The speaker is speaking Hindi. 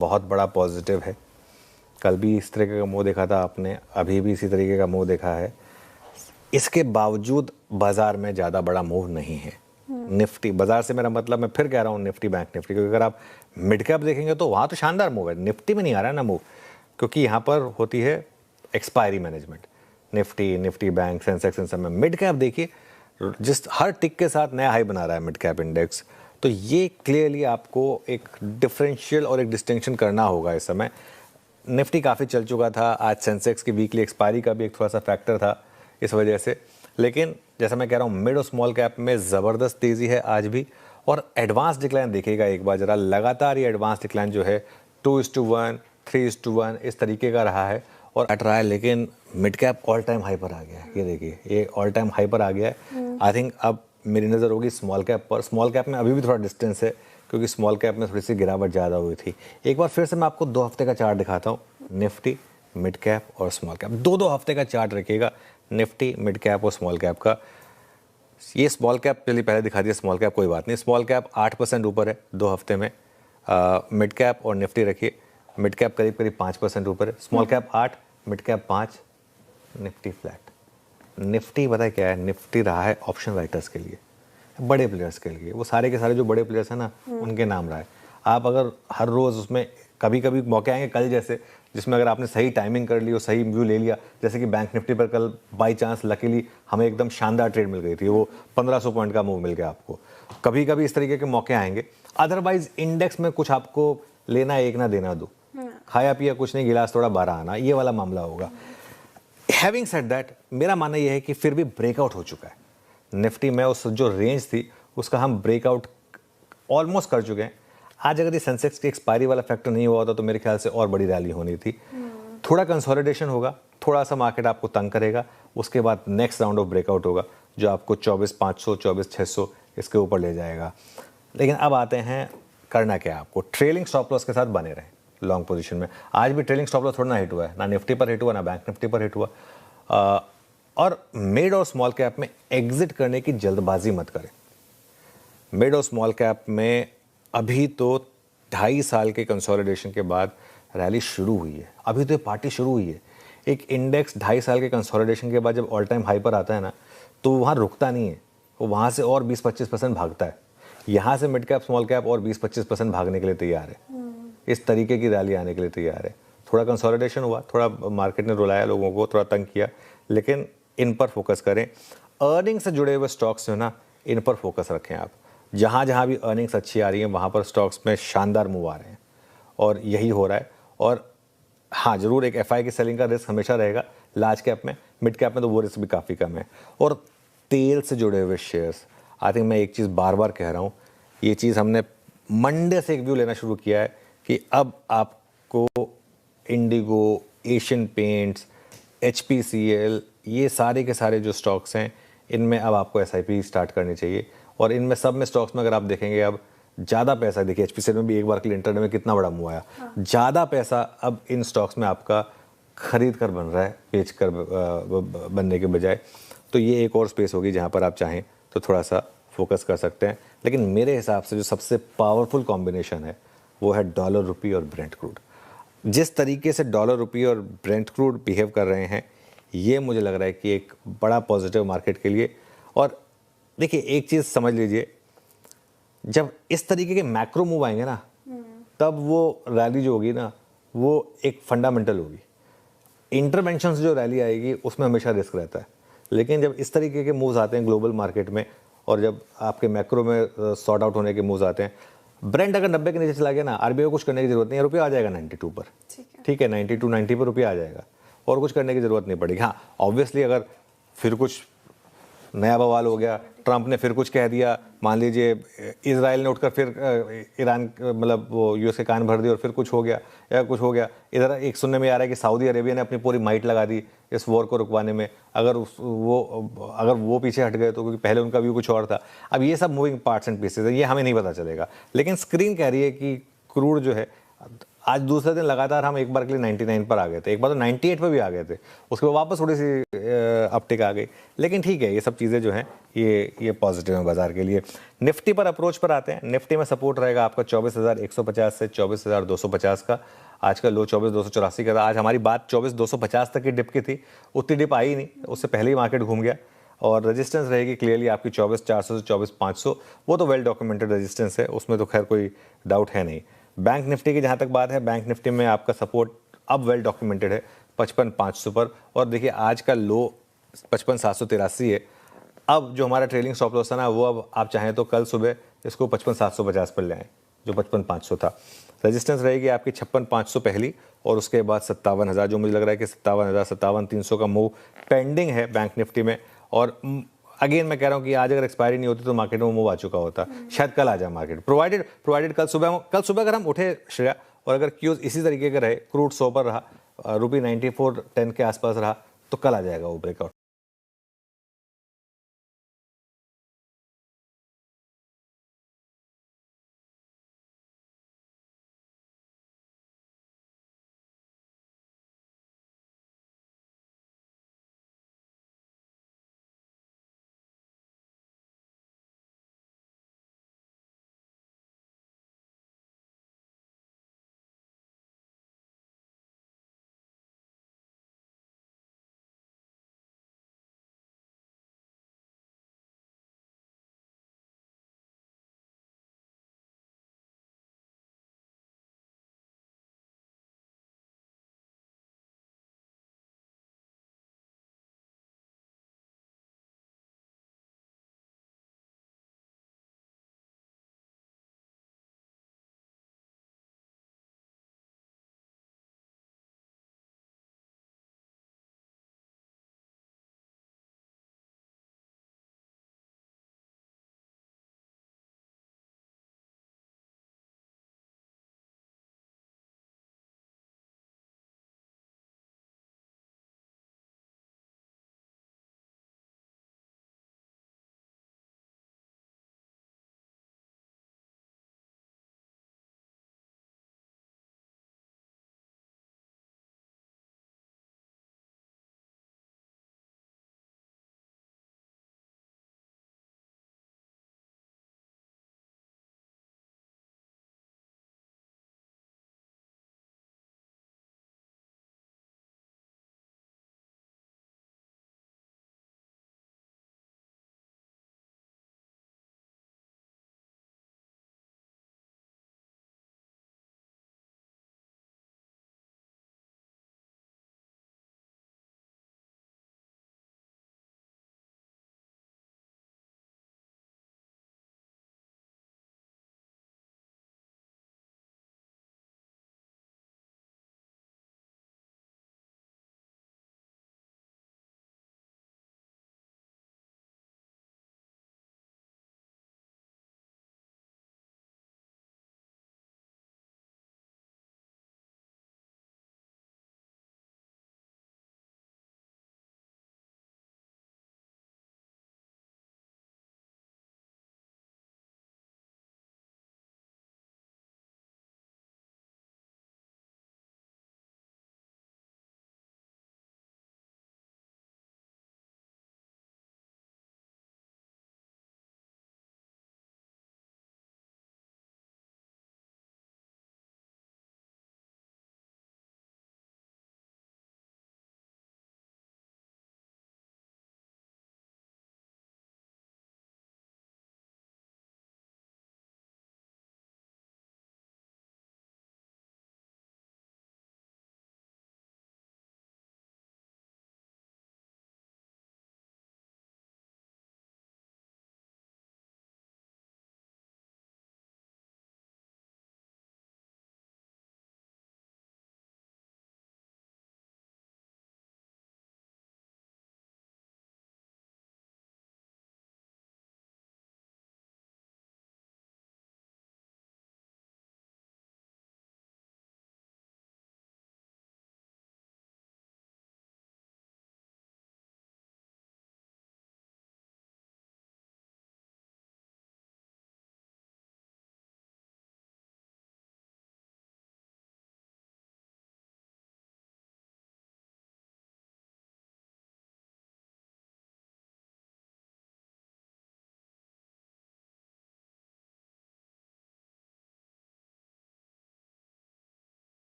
बहुत बड़ा पॉजिटिव है। कल भी इस तरीके का मूव देखा था आपने, अभी भी इसी तरीके का मूव देखा है। इसके बावजूद बाजार में ज़्यादा बड़ा मूव नहीं है। निफ्टी, बाजार से मेरा मतलब, मैं फिर कह रहा हूँ निफ्टी, बैंक निफ्टी, क्योंकि अगर आप मिड कैप देखेंगे तो वहाँ तो शानदार मूव है। निफ्टी में नहीं आ रहा है ना मूव, क्योंकि यहाँ पर होती है expiry management. Nifty, Nifty bank, Sensex, इन सब में। मिड कैप देखिए, जिस हर टिक के साथ नया हाई बना रहा है मिड कैप इंडेक्स। तो ये क्लियरली आपको एक डिफरेंशियल और एक डिस्टिंक्शन करना होगा इस समय। निफ्टी काफ़ी चल चुका था, आज सेंसेक्स की वीकली एक्सपायरी का भी एक थोड़ा सा फैक्टर था इस वजह से। लेकिन जैसा मैं कह रहा हूँ, मिड और स्मॉल कैप में ज़बरदस्त तेज़ी है आज भी। और एडवांस डिक्लाइन देखिएगा एक बार ज़रा, लगातार ये एडवांस डिक्लाइन जो है 2:1, 3:1 इस तरीके का रहा है और हट रहा है। लेकिन mid cap all time high पर आ गया है। ये देखिए, ये ऑल टाइम हाई पर आ गया है। आई थिंक अब मेरी नज़र होगी स्मॉल कैप पर। स्मॉल कैप में अभी भी थोड़ा डिस्टेंस है, क्योंकि स्मॉल कैप में थोड़ी सी गिरावट ज़्यादा हुई थी। एक बार फिर से मैं आपको 2 हफ्ते का चार्ट दिखाता हूँ, निफ्टी, मिड कैप और स्मॉल कैप। 2-2 हफ्ते का चार्ट रखिएगा, निफ्टी, मिड कैप और स्मॉल कैप का। ये स्मॉल कैप चलिए पहले दिखा दिया, स्मॉल कैप कोई बात नहीं। स्मॉल कैप 8% ऊपर है 2 हफ्ते में। मिड कैप और निफ्टी रखिए, मिड कैप करीब करीब 5% ऊपर है, small cap 8, mid cap 5, Nifty flat. Nifty पता है क्या है, निफ्टी रहा है ऑप्शन राइटर्स के लिए, बड़े प्लेयर्स के लिए। वो सारे के सारे जो बड़े प्लेयर्स हैं ना, उनके नाम रहा है। आप अगर हर रोज़ उसमें, कभी कभी मौके आएंगे कल जैसे, जिसमें अगर आपने सही टाइमिंग कर ली और सही व्यू ले लिया, जैसे कि बैंक निफ्टी पर कल बाई चांस लकीली हमें एकदम शानदार ट्रेड मिल गई थी, वो 1500 पॉइंट का मूव मिल गया आपको। कभी कभी इस तरीके के मौके आएंगे। अदरवाइज इंडेक्स में कुछ आपको लेना एक ना देना दो, खाया पिया कुछ नहीं, गिलास थोड़ा 12 आना, ये वाला मामला होगा। हैविंग सेड दैट, मेरा मानना यह है कि फिर भी ब्रेकआउट हो चुका है निफ्टी में। उस जो रेंज थी उसका हम ब्रेकआउट ऑलमोस्ट कर चुके हैं। आज अगर ये सेंसेक्स की एक्सपायरी वाला फैक्टर नहीं हुआ होता तो मेरे ख्याल से और बड़ी रैली होनी थी। थोड़ा कंसोलिडेशन होगा, थोड़ा सा मार्केट आपको तंग करेगा, उसके बाद नेक्स्ट राउंड ऑफ ब्रेकआउट होगा जो आपको 24,500, 24,600 इसके ऊपर ले जाएगा। लेकिन अब आते हैं, करना क्या है आपको, ट्रेलिंग स्टॉप लॉस के साथ बने रहें लॉन्ग पोजीशन में। आज भी ट्रेलिंग स्टॉप लॉस थोड़ा ना हिट हुआ है, ना निफ्टी पर हिट हुआ, ना बैंक निफ्टी पर हिट हुआ। और मिड और स्मॉल कैप में एग्जिट करने की जल्दबाजी मत करें। मिड और स्मॉल कैप में अभी तो 2.5 साल के कंसोलिडेशन के बाद रैली शुरू हुई है, अभी तो ये पार्टी शुरू हुई है। एक इंडेक्स 2.5 साल के कंसोलिडेशन के बाद जब ऑल टाइम हाई पर आता है ना, तो वहाँ रुकता नहीं है, वो वहाँ से और 20-25% भागता है। यहाँ से मिड कैप स्मॉल कैप और 20-25% भागने के लिए तैयार है, इस तरीके की रैली आने के लिए तैयार है। थोड़ा कंसोलिडेशन हुआ, थोड़ा मार्केट ने रुलाया लोगों को, थोड़ा तंग किया, लेकिन इन पर फोकस करें। अर्निंग से जुड़े हुए स्टॉक्स जो ना, इन पर फोकस रखें आप। जहाँ जहाँ भी अर्निंग्स अच्छी आ रही हैं वहाँ पर स्टॉक्स में शानदार मूव आ रहे हैं, और यही हो रहा है। और हाँ, ज़रूर एक एफआई की सेलिंग का रिस्क हमेशा रहेगा लार्ज कैप में, मिड कैप में तो वो रिस्क भी काफ़ी कम है। और तेल से जुड़े हुए शेयर्स, आई थिंक मैं एक चीज़ बार बार कह रहा हूँ, ये चीज़ हमने मंडे से एक व्यू लेना शुरू किया है कि अब आपको इंडिगो, एशियन पेंट्स, HPCL, ये सारे के सारे जो स्टॉक्स हैं, इनमें अब आपको SIP स्टार्ट करनी चाहिए। और इनमें सब में स्टॉक्स में अगर आप देखेंगे, अब ज़्यादा पैसा, देखिए HPCL में भी एक बार के लिए इंटरडे में कितना बड़ा मूव आया। ज़्यादा पैसा अब इन स्टॉक्स में आपका खरीद कर बन रहा है, बेच कर बनने के बजाय। तो ये एक और स्पेस होगी जहाँ पर आप चाहें तो थोड़ा सा फोकस कर सकते हैं। लेकिन मेरे हिसाब से जो सबसे पावरफुल कॉम्बिनेशन है वो है डॉलर रुपी और ब्रेंट क्रूड। जिस तरीके से डॉलर रुपी और ब्रेंट क्रूड बिहेव कर रहे हैं, ये मुझे लग रहा है कि एक बड़ा पॉजिटिव मार्केट के लिए। और देखिए एक चीज़ समझ लीजिए, जब इस तरीके के मैक्रो मूव आएंगे ना, तब वो रैली जो होगी ना, वो एक फंडामेंटल होगी। इंटरवेंशन से जो रैली आएगी उसमें हमेशा रिस्क रहता है। लेकिन जब इस तरीके के मूव्स आते हैं ग्लोबल मार्केट में, और जब आपके मैक्रो में सॉर्ट आउट होने के मूव्स आते हैं, ब्रेंट अगर 90 के नीचे चला गया ना, आरबीआई को कुछ करने की जरूरत नहीं है, रुपया आ जाएगा 92 पर। ठीक है, 92, 90 पर रुपया आ जाएगा और कुछ करने की जरूरत नहीं पड़ेगी। हाँ, ऑब्वियसली अगर फिर कुछ नया बवाल हो गया, ट्रंप ने फिर कुछ कह दिया, मान लीजिए इजराइल ने उठकर फिर ईरान, मतलब वो यूएस के कान भर दिए और फिर कुछ हो गया या कुछ हो गया। इधर एक सुनने में आ रहा है कि सऊदी अरेबिया ने अपनी पूरी माइट लगा दी इस वॉर को रुकवाने में। अगर वो पीछे हट गए तो, क्योंकि पहले उनका व्यू कुछ और था। अब ये सब मूविंग पार्ट्स एंड पीसेस है, ये हमें नहीं पता चलेगा। लेकिन स्क्रीन कह रही है कि क्रूड जो है आज दूसरे दिन लगातार हम एक बार के लिए 99 पर आ गए थे, एक बार तो 98 पर भी आ गए थे, उसके बाद वापस थोड़ी सी अपटिक आ गई। लेकिन ठीक है, ये सब चीज़ें जो हैं ये पॉजिटिव है बाजार के लिए। निफ्टी पर अप्रोच पर आते हैं। निफ्टी में सपोर्ट रहेगा आपका 24,150 से 24,250 का। आज का लो 24,284 का था। आज हमारी बात 24,250 तक की डिप की थी, उतनी डिप आई नहीं, उससे पहले ही मार्केट घूम गया। और रेजिस्टेंस रहेगी क्लियरली आपकी 24,400 से 24,500, वो तो वेल डॉक्यूमेंटेड रेजिस्टेंस है, उसमें तो खैर कोई डाउट है नहीं। बैंक निफ्टी की जहाँ तक बात है, बैंक निफ्टी में आपका सपोर्ट अब वेल डॉक्यूमेंटेड है 55,500 पर। और देखिए आज का लो 55,783 है। अब जो हमारा ट्रेलिंग स्टॉप लॉस था ना, वो अब आप चाहें तो कल सुबह इसको 55,750 पर ले आएँ, जो 55,500 था। रेजिस्टेंस रहेगी आपकी 56,500 पहली, और उसके बाद 57,000, जो मुझे लग रहा है कि 57,000 57,300 का मूव पेंडिंग है बैंक निफ्टी में। और अगेन मैं कह रहा हूँ कि आज अगर एक्सपायरी नहीं होती तो मार्केट में मूव आ चुका होता, शायद कल आ जाए मार्केट, प्रोवाइडेड कल सुबह अगर हम उठे श्रेया, और अगर क्यूज इसी तरीके का रहे, क्रूड 100 पर रहा, रुपये 94.10 के आसपास रहा, तो कल आ जाएगा वो ब्रेकआउट।